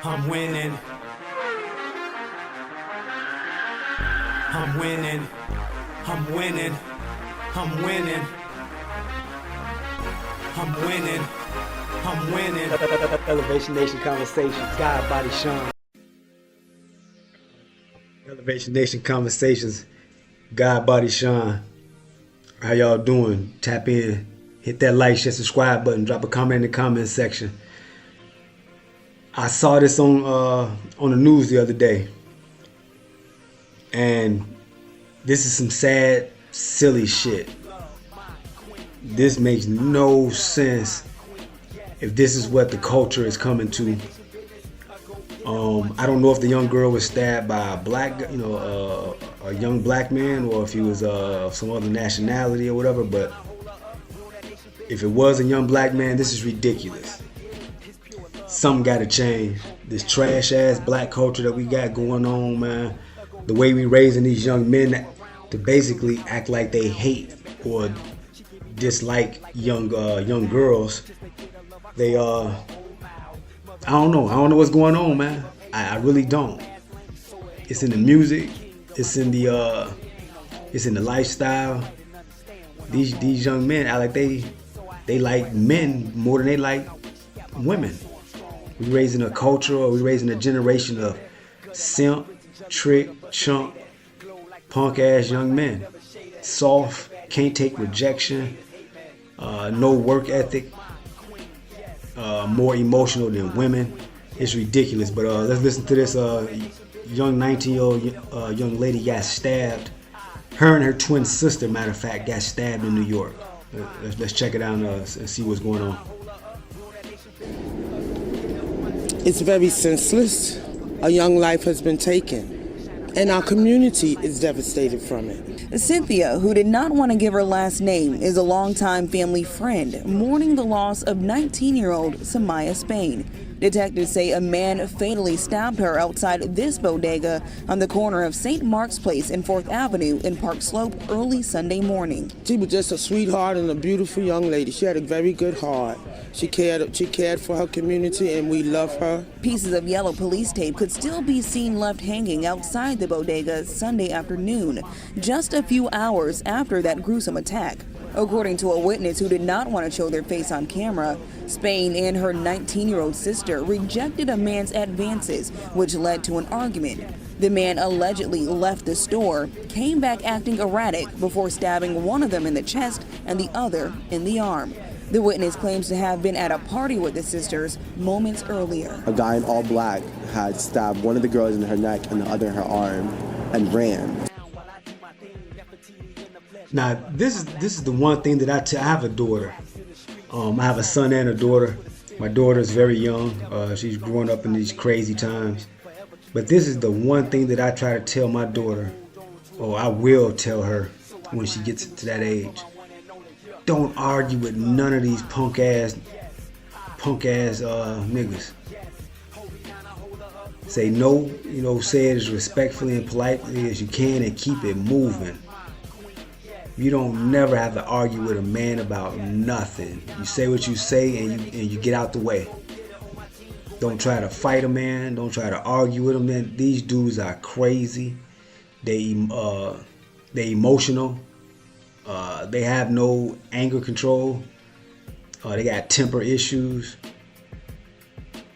I'm winning. I'm winning. I'm winning. I'm winning. I'm winning. I'm winning. Elevation Nation Conversations, God Body Sean. Elevation Nation Conversations, God Body Sean. How y'all doing? Tap in, hit that like, share, subscribe button, drop a comment in the comment section. I saw this on the news the other day, and this is some sad, silly shit. This makes no sense if this is what the culture is coming to. I don't know if the young girl was stabbed by a black, a young black man, or if he was some other nationality or whatever. But if it was a young black man, this is ridiculous. Something got to change. This trash ass black culture that we got going on, man. The way we raising these young men to basically act like they hate or dislike young girls. They I don't know what's going on, man. I really don't. It's in the music, it's in the lifestyle. These young men act like they like men more than they like women. We raising a culture, or we raising a generation of simp, trick, chump, punk ass young men. Soft, can't take rejection, no work ethic, more emotional than women. It's ridiculous. But let's listen to this young 19-year-old young lady got stabbed. Her and her twin sister, matter of fact, got stabbed in New York. Let's check it out and see what's going on. It's very senseless. A young life has been taken, and our community is devastated from it. Cynthia, who did not want to give her last name, is a longtime family friend mourning the loss of 19-year-old Samaya Spain. Detectives say a man fatally stabbed her outside this bodega on the corner of St. Mark's Place and 4th Avenue in Park Slope early Sunday morning. She was just a sweetheart and a beautiful young lady. She had a very good heart. She cared for her community, and we love her. Pieces of yellow police tape could still be seen left hanging outside the bodega Sunday afternoon, just a few hours after that gruesome attack. According to a witness who did not want to show their face on camera, Spain and her 19-year-old sister rejected a man's advances, which led to an argument. The man allegedly left the store, came back acting erratic before stabbing one of them in the chest and the other in the arm. The witness claims to have been at a party with the sisters moments earlier. A guy in all black had stabbed one of the girls in her neck and the other in her arm and ran. Now, this is the one thing that I have a daughter. I have a son and a daughter. My daughter is very young. She's growing up in these crazy times. But this is the one thing that I try to tell my daughter, or I will tell her when she gets to that age. Don't argue with none of these punk ass niggas. Say no, say it as respectfully and politely as you can and keep it moving. You don't never have to argue with a man about nothing. You say what you say and you get out the way. Don't try to fight a man. Don't try to argue with him. Man, these dudes are crazy. They emotional. They have no anger control. They got temper issues.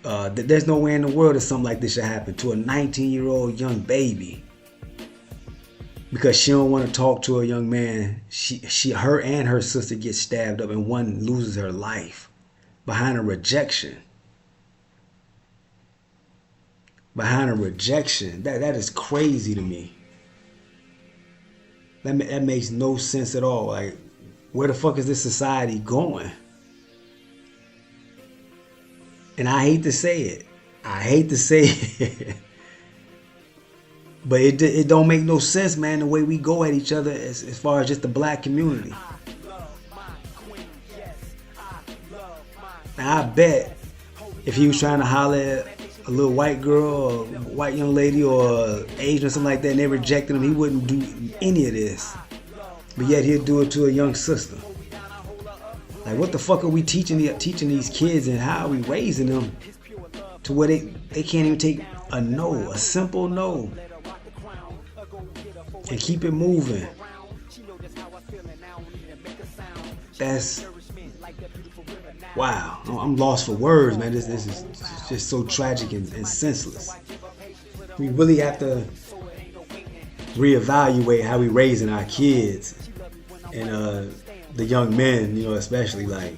There's no way in the world that something like this should happen to a 19-year-old young baby. Because she don't want to talk to a young man. Her and her sister get stabbed up, and one loses her life behind a rejection. Behind a rejection. That is crazy to me. That makes no sense at all. Like, where the fuck is this society going? And I hate to say it. But it don't make no sense, man, the way we go at each other as far as just the black community. Now, I bet if he was trying to holler at a little white girl or white young lady or Asian or something like that and they rejected him, he wouldn't do any of this. But yet he'll do it to a young sister. Like, what the fuck are we teaching these kids, and how are we raising them to where they can't even take a no, a simple no, and keep it moving. That's wow. I'm lost for words, man. This is just so tragic and senseless. We really have to reevaluate how we raising our kids and the young men, especially like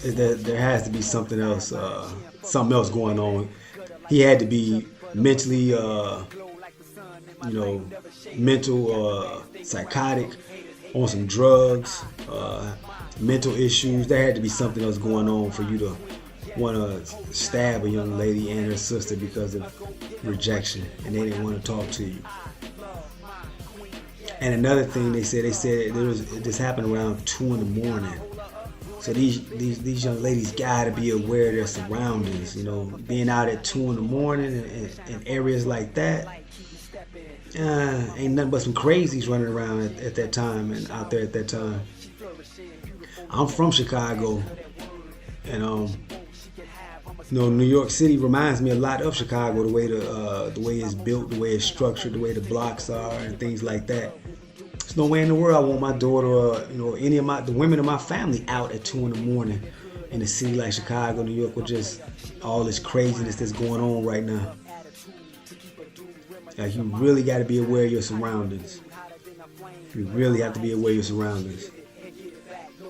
there has to be something else going on. He had to be mentally, mental or psychotic, on some drugs, mental issues. There had to be something else going on for you to want to stab a young lady and her sister because of rejection, and they didn't want to talk to you. And another thing they said this happened around 2 in the morning. So these young ladies gotta be aware of their surroundings. Being out at 2 in the morning in areas like that, ain't nothing but some crazies running around at that time and out there at that time. I'm from Chicago, and New York City reminds me a lot of Chicago, the way it's built, the way it's structured, the way the blocks are, and things like that. There's no way in the world I want my daughter or any of the women of my family out at 2 in the morning in a city like Chicago, New York, with just all this craziness that's going on right now. Like, you really got to be aware of your surroundings. You really have to be aware of your surroundings.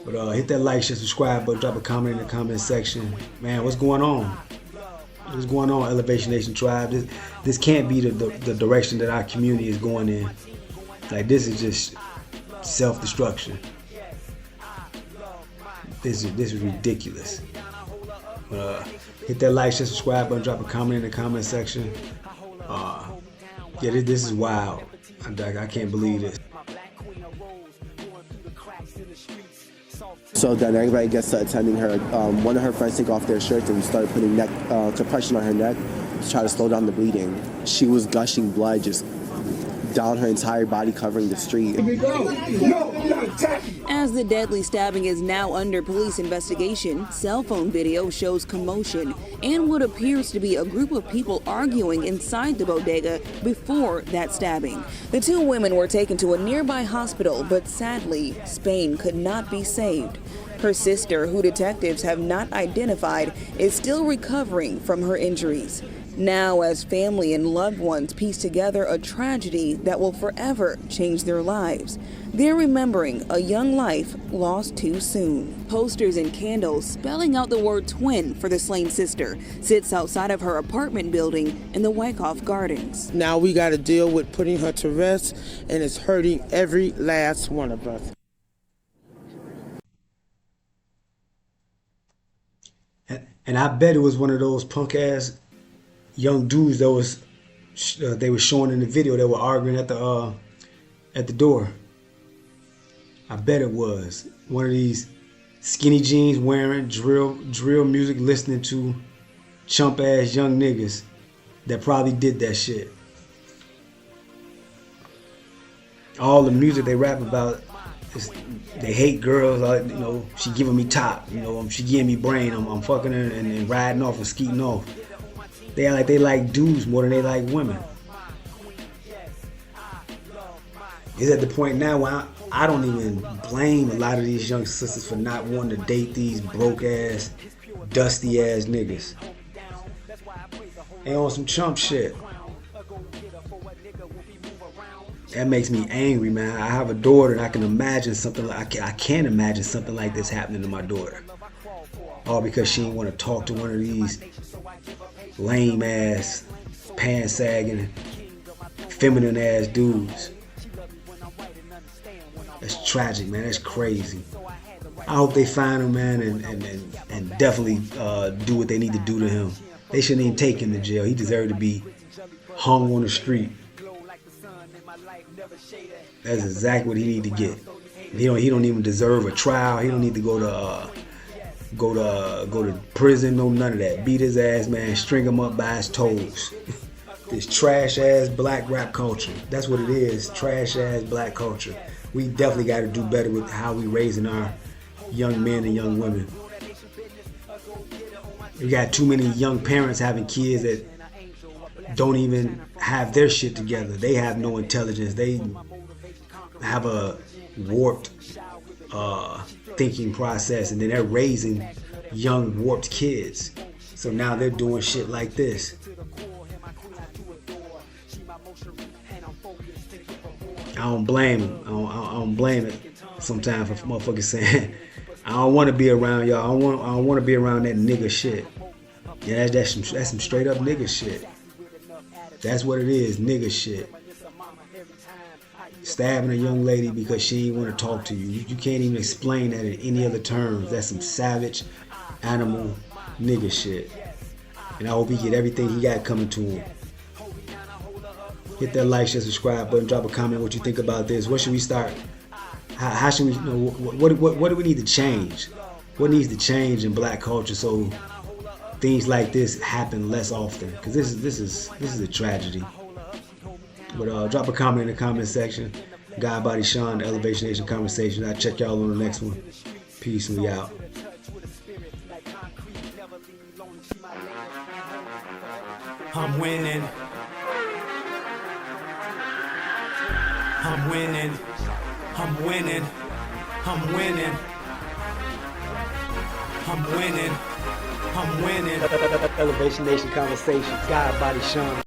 But hit that like, share, subscribe button, drop a comment in the comment section. Man, what's going on? What's going on, Elevation Nation Tribe? This can't be the direction that our community is going in. Like, this is just self-destruction. This is ridiculous. Hit that like, share, subscribe button, drop a comment in the comment section. This is wild. I can't believe this. So then everybody gets to attending her. One of her friends take off their shirts and started putting neck compression on her neck to try to slow down the bleeding. She was gushing blood just down her entire body, covering the street. As the deadly stabbing is now under police investigation, cell phone video shows commotion and what appears to be a group of people arguing inside the bodega before that stabbing. The 2 women were taken to a nearby hospital, but sadly, Spain could not be saved. Her sister, who detectives have not identified, is still recovering from her injuries. Now, as family and loved ones piece together a tragedy that will forever change their lives, they're remembering a young life lost too soon. Posters and candles spelling out the word twin for the slain sister sits outside of her apartment building in the Wyckoff Gardens. Now we got to deal with putting her to rest, and it's hurting every last one of us. And I bet it was one of those punk ass young dudes that they were showing in the video that were arguing at the door. I bet it was one of these skinny jeans wearing, drill music listening to chump ass young niggas that probably did that shit. All the music they rap about is they hate girls, she giving me top, she giving me brain, I'm fucking her and riding off and skeeting off. They act like they like dudes more than they like women. It's at the point now where I don't even blame a lot of these young sisters for not wanting to date these broke ass, dusty ass niggas. They on some chump shit. That makes me angry, man. I have a daughter and I can imagine I can't imagine something like this happening to my daughter. All because she didn't want to talk to one of these lame ass, pants sagging, feminine ass dudes. That's tragic, man. That's crazy. I hope they find him, man, and definitely do what they need to do to him. They shouldn't even take him to jail. He deserved to be hung on the street. That's exactly what he need to get. He don't even deserve a trial. He don't need to go to prison. No, none of that. Beat his ass, man. String him up by his toes. This trash ass black rap culture. That's what it is. Trash ass black culture. We definitely got to do better with how we raising our young men and young women. You got too many young parents having kids that don't even have their shit together. They have no intelligence. They have a warped thinking process, and then they're raising young warped kids. So now they're doing shit like this. I don't blame them. I don't blame it sometimes for motherfuckers saying, I don't want to be around y'all. I don't want to be around that nigga shit. Yeah, that's some straight up nigga shit. That's what it is, nigga shit. Stabbing a young lady because she ain't want to talk to you. You can't even explain that in any other terms. That's some savage, animal, nigga shit. And I hope he get everything he got coming to him. Hit that like, share, subscribe button. Drop a comment what you think about this. What should we start? How should we? You know, what do we need to change? What needs to change in black culture so things like this happen less often? Because this is a tragedy. But drop a comment in the comment section. God Body Sean, the Elevation Nation Conversation. I'll check y'all on the next one. Peace, and we out. I'm winning. I'm winning. I'm winning. I'm winning. I'm winning. I'm winning. Elevation Nation Conversation. God Body Sean.